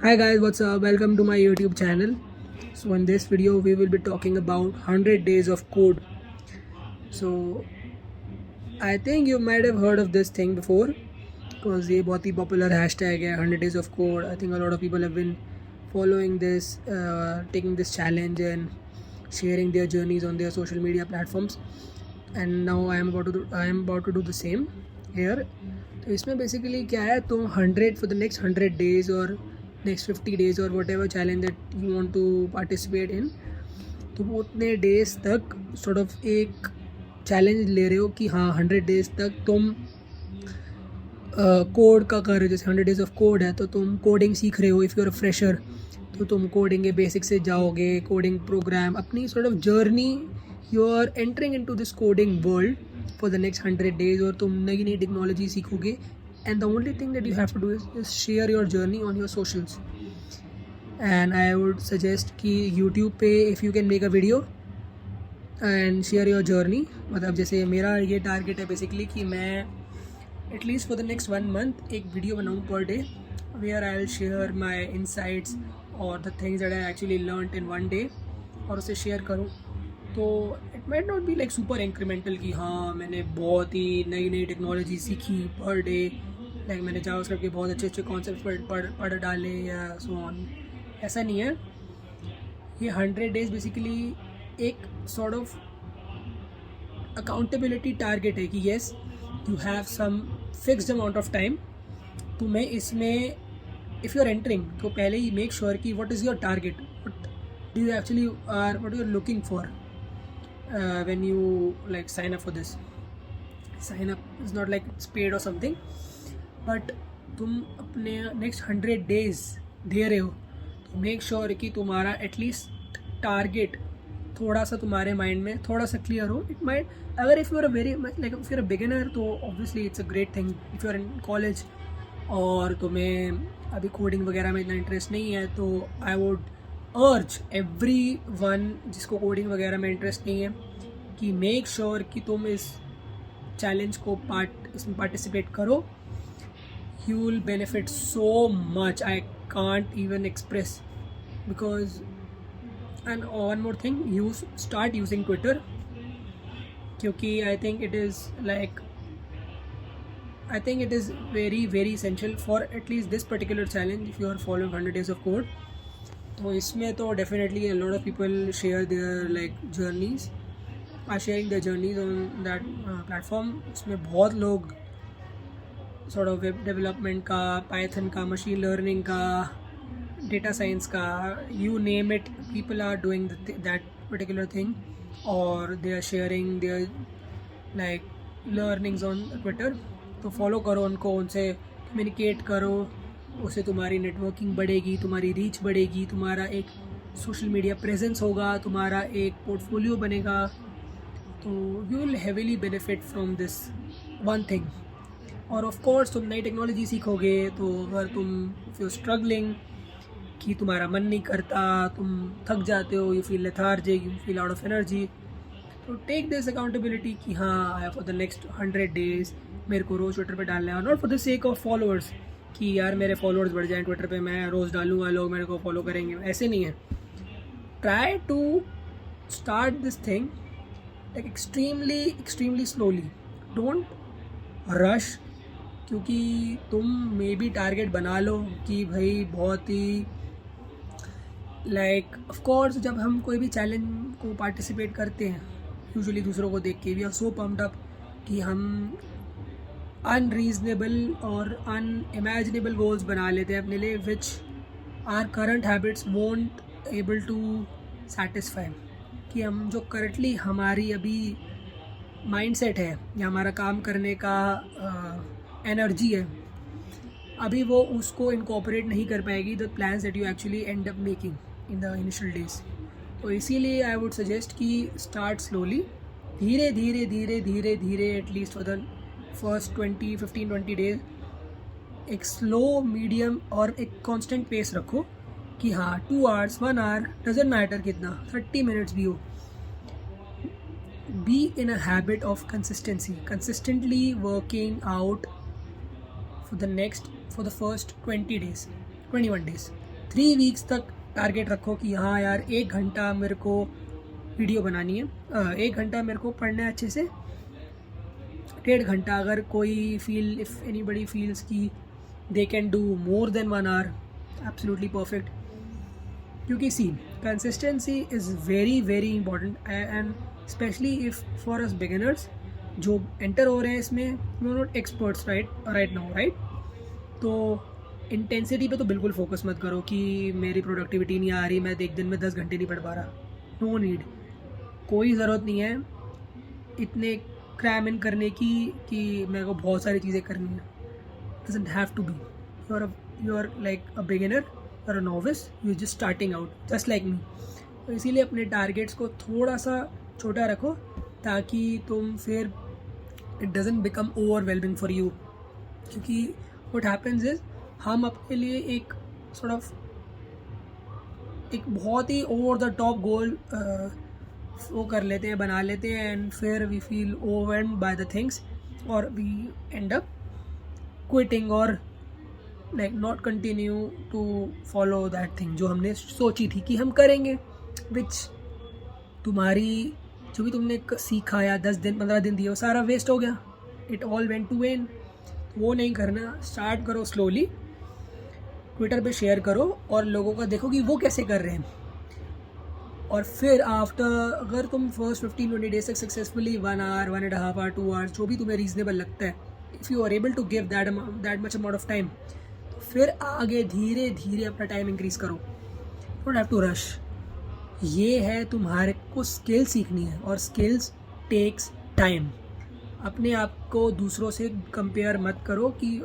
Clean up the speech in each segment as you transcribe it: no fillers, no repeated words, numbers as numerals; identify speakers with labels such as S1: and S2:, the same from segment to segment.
S1: Hi guys, what's up? Welcome to my YouTube channel. So in this video we will be talking about 100 days of code. So I think you might have heard of this thing before because ये बहुत ही popular hashtag है 100 days of code. I think a lot of people have been following this, taking this challenge and sharing their journeys on their social media platforms. And now I am about to do the same here. तो इसमें basically क्या है, तुम 100 for the next 100 days और next 50 days और whatever challenge that you want to participate in, तो वो उतने डेज तक sort of एक चैलेंज ले रहे हो कि हाँ 100 डेज तक तुम कोड का कर रहे हो. जैसे 100 डेज ऑफ कोड है तो तुम कोडिंग सीख रहे हो. If you are a fresher तो तुम कोडिंग के बेसिक से जाओगे, कोडिंग प्रोग्राम अपनी sort of journey you are entering into this coding world for the next 100 days और तुम नई नई टेक्नोलॉजी सीखोगे. And the only thing that you have to do is share your journey on your socials. And I would suggest कि YouTube पे if you can make a video and share your journey. मतलब जैसे मेरा ये target है basically कि मैं at least for the next 1 month एक वीडियो बनाऊँ per day where I will share my insights और the things that I actually learned in 1 day और उसे शेयर करूँ. तो it might not be like super incremental कि हाँ मैंने बहुत ही नई नई टेक्नोलॉजी सीखी पर डे, लाइक मैंने जावास्क्रिप्ट के बहुत अच्छे अच्छे कॉन्सेप्ट पढ़ डाले या सो ऑन. ऐसा नहीं है. ये 100 days बेसिकली एक सॉर्ट ऑफ अकाउंटेबिलिटी टारगेट है कि yes you have some fixed amount of time. तुम्हें इसमें इफ़ यू आर एंटरिंग तो पहले ही मेक श्योर कि what is your target, what do you actually are, what you are looking for when you like sign up for this. Sign up is not like it's paid or something, but तुम अपने next 100 days दे रहे हो तो make sure कि तुम्हारा at least target थोड़ा सा तुम्हारे माइंड में थोड़ा सा क्लियर हो. इट माइट, अगर if you are a very like if you are a beginner तो obviously it's a great thing. If you are in college और तुम्हें अभी कोडिंग वगैरह में इतना इंटरेस्ट नहीं है तो आई वुड अर्ज एवरी वन जिसको कोडिंग वगैरह में इंटरेस्ट नहीं है कि मेक श्योर कि तुम इस चैलेंज को इसमें पार्टिसिपेट करो. You will benefit so much, I can't even express. Because and one more thing, you start using Twitter क्योंकि I think it is very very essential for at least this particular challenge if you are following 100 days of code. तो इसमें तो definitely a lot of people share their like journeys, are sharing their journeys on that platform. इसमें बहुत लोग sort of web development का, Python का, machine learning का, data science का, you name it, people are doing that particular thing और they are sharing their like learnings on Twitter. तो follow करो उनको, उनसे कम्युनिकेट करो, उससे तुम्हारी नेटवर्किंग बढ़ेगी, तुम्हारी रीच बढ़ेगी, तुम्हारा एक सोशल मीडिया प्रेजेंस होगा, तुम्हारा एक पोर्टफोलियो बनेगा. तो you will heavily benefit from this one thing. और ऑफ कोर्स तुम नई टेक्नोलॉजी सीखोगे तो अगर तुम इफ़ यू स्ट्रगलिंग कि तुम्हारा मन नहीं करता, तुम थक जाते हो, you feel lethargic, you feel out of energy, तो टेक दिस अकाउंटेबिलिटी कि हाँ फॉर द नेक्स्ट 100 days मेरे को रोज़ ट्विटर पे डालना है. Not for the sake of followers कि यार मेरे फॉलोअर्स बढ़ जाएं ट्विटर पे, मैं रोज़ डालूंगा, लोग मेरे को फॉलो करेंगे, ऐसे नहीं है. Try to start this thing like extremely slowly, don't rush. क्योंकि तुम मे बी टारगेट बना लो कि भाई बहुत ही लाइक ऑफ कोर्स जब हम कोई भी चैलेंज को पार्टिसिपेट करते हैं यूजुअली दूसरों को देख के we are so pumped up कि हम अनरीजनेबल और अनइमेजिनेबल गोल्स बना लेते हैं अपने लिए which are current habits won't able to satisfy. कि हम जो करंटली हमारी अभी माइंडसेट है या हमारा काम करने का एनर्जी है, अभी वो उसको इनकॉर्पोरेट नहीं कर पाएगी the plans that you actually and up making in the initial days. तो इसीलिए आई वुड सजेस्ट कि स्टार्ट स्लोली, धीरे धीरे धीरे धीरे धीरे at least for the first 15-20 days एक स्लो, मीडियम और एक कांस्टेंट पेस रखो कि हाँ 2 hours 1 hour डजेंट मैटर कितना, 30 minutes भी हो. Be in a habit of consistency, consistently working out for the first 21 days. 3 weeks तक टारगेट रखो कि हाँ यार 1 घंटा मेरे को वीडियो बनानी है, 1 घंटा मेरे को पढ़ना है अच्छे से, 1.5 घंटा अगर कोई इफ़ एनीबडी फील्स कि they can do more than 1 hour, absolutely perfect. क्योंकि see consistency is very very important and especially if for us beginners जो एंटर हो रहे हैं इसमें, we are not experts right now, right. तो intensity पे तो बिल्कुल फोकस मत करो कि मेरी प्रोडक्टिविटी नहीं आ रही, मैं एक दिन में 10 घंटे नहीं पढ़ पा रहा. नो नीड, कोई ज़रूरत नहीं है इतने क्रैम इन करने की कि मेरे को बहुत सारी चीज़ें करनी है. Doesn't have to be. You are like a beginner और a novice, you just starting out just like me. तो इसीलिए अपने टारगेट्स को थोड़ा सा छोटा रखो ताकि तुम फिर it doesn't become overwhelming for you. क्योंकि व्हाट हैपेंस इज हम अपने लिए एक सॉर्ट ऑफ एक बहुत ही ओवर द टॉप गोल वो कर लेते हैं, बना लेते हैं, एंड फिर we feel overwhelmed by the things और वी एंड अप क्विटिंग और like not continue to follow that thing जो हमने सोची थी कि हम करेंगे, विच तुम्हारी जो भी तुमने सीखा या 10 दिन 15 दिन दिए वो सारा वेस्ट हो गया. It all went to vain. वो नहीं करना. स्टार्ट करो स्लोली, ट्विटर पे शेयर करो और लोगों का देखो कि वो कैसे कर रहे हैं. और फिर आफ्टर अगर तुम फर्स्ट 15-20 डेज तक सक्सेसफुली 1 आवर 1.5 आवर 2 आवर्स जो भी तुम्हें रीजनेबल लगता है, if you are able to give that much amount of time, तो फिर आगे धीरे धीरे अपना टाइम इंक्रीज करो. Don't have to rush. ये है तुम्हारे को स्किल सीखनी है और स्किल्स टेक्स टाइम. अपने आप को दूसरों से कंपेयर मत करो कि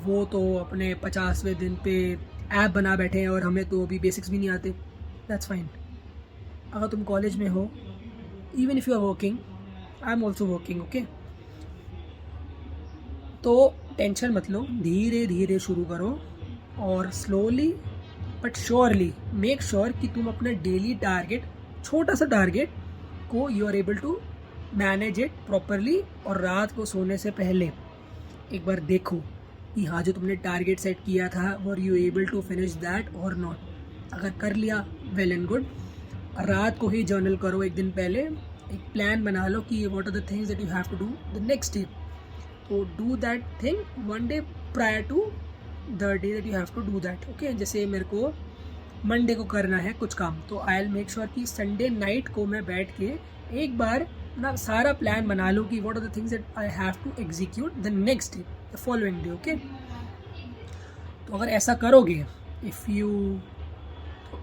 S1: वो तो अपने 50वें दिन पे ऐप बना बैठे हैं और हमें तो अभी बेसिक्स भी नहीं आते. That's fine. अगर तुम कॉलेज में हो, even if you are working, I am also working, okay, तो टेंशन मत लो, धीरे धीरे शुरू करो और slowly but surely make sure कि तुम अपना डेली टारगेट, छोटा सा टारगेट को you are able to manage it properly. और रात को सोने से पहले एक बार देखो कि हाँ जो तुमने टारगेट सेट किया था were you able to finish that और नॉट. अगर कर लिया वेल एंड गुड. रात को ही जर्नल करो एक दिन पहले, एक प्लान बना लो कि what are the things that you have to do the next day. तो do that thing 1 day prior to the day that you have to do that. Okay, जैसे मेरे को मंडे को करना है कुछ काम, तो आई विल मेक श्योर कि संडे नाइट को मैं बैठ के एक बार ना सारा प्लान बना लूँ कि what are the things that I have to execute the next day, the following day. Okay, तो अगर ऐसा करोगे, इफ़ यू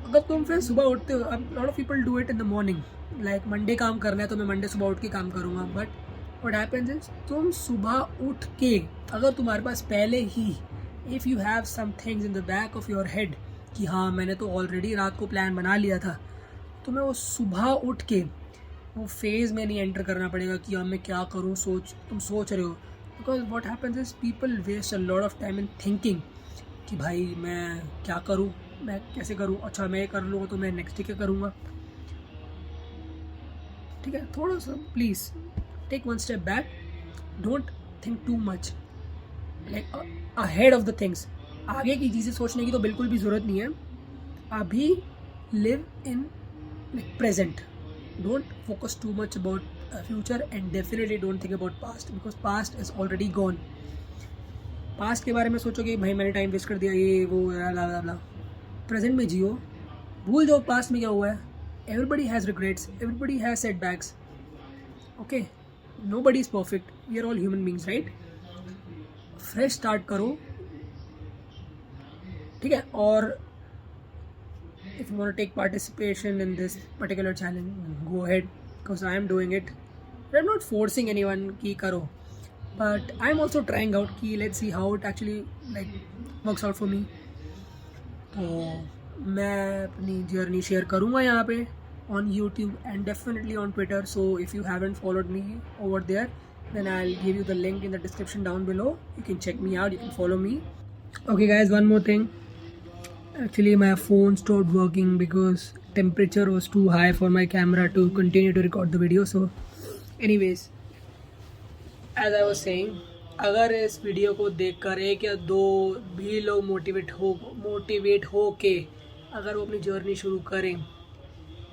S1: अगर तुम फिर सुबह उठते हो, अब lot of people do it in the morning, like Monday काम करना है तो मैं मंडे सुबह उठ के काम करूँगा. बट व्हाट हैपेंस इज तुम सुबह उठ के अगर तुम्हारे पास पहले ही if you have some things in the back of your head कि हाँ मैंने तो ऑलरेडी रात को प्लान बना लिया था, तो मैं वो सुबह उठ के वो फेज़ में नहीं एंटर करना पड़ेगा कि हाँ मैं क्या करूँ. तुम सोच रहे हो. Because what happens is people waste a lot of time in thinking कि भाई मैं क्या करूँ, मैं कैसे करूँ, अच्छा मैं ये कर लूँगा तो मैं नेक्स्ट डे क्या करूँगा. ठीक है, थोड़ा सा please take 1 step back. Don't think too much like ahead of the things. आगे की चीज़ें सोचने की तो बिल्कुल भी ज़रूरत नहीं है. अभी live in present. Don't focus too much about future and definitely don't think about past because past is already gone. Past के बारे में सोचो कि भाई मैंने टाइम वेस्ट कर दिया, ये वो blah blah. प्रेजेंट में जियो, भूल जाओ पास्ट में क्या हुआ है. Everybody has regrets, everybody has setbacks. Okay, nobody is perfect. We are all human beings, right? Fresh start करो, ठीक है. और if you want to take participation in this particular challenge, go ahead because I am doing it. I'm not forcing anyone ki karo, but I'm also trying out ki let's see how it actually like works out for me. तो मैं अपनी journey share करूँगा यहाँ पे on YouTube and definitely on Twitter. So if you haven't followed me over there, then I'll give you the link in the description down below. You can check me out, you can follow me. Okay guys, one more thing. Actually my phone stopped working because temperature was too high for my camera to continue to record the video. So anyways, as I was saying, अगर इस video को देखकर एक या दो भी लोग motivate हो के अगर वो अपनी जर्नी शुरू करें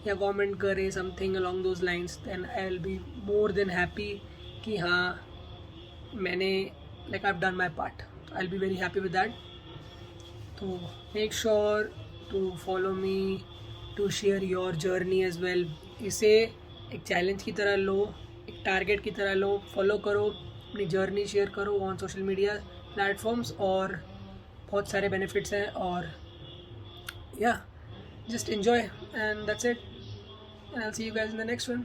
S1: या कमेंट करें something along those lines, then I will be more than happy कि हाँ मैंने like I have done my part. I will be very happy with that. तो make sure to follow me, to share your journey as well. इसे एक challenge की तरह लो, एक target की तरह लो, फॉलो करो, अपनी जर्नी शेयर करो ऑन सोशल मीडिया प्लेटफॉर्म्स. और बहुत सारे बेनिफिट्स हैं. और या just enjoy, and that's it, and I'll see you guys in the next one.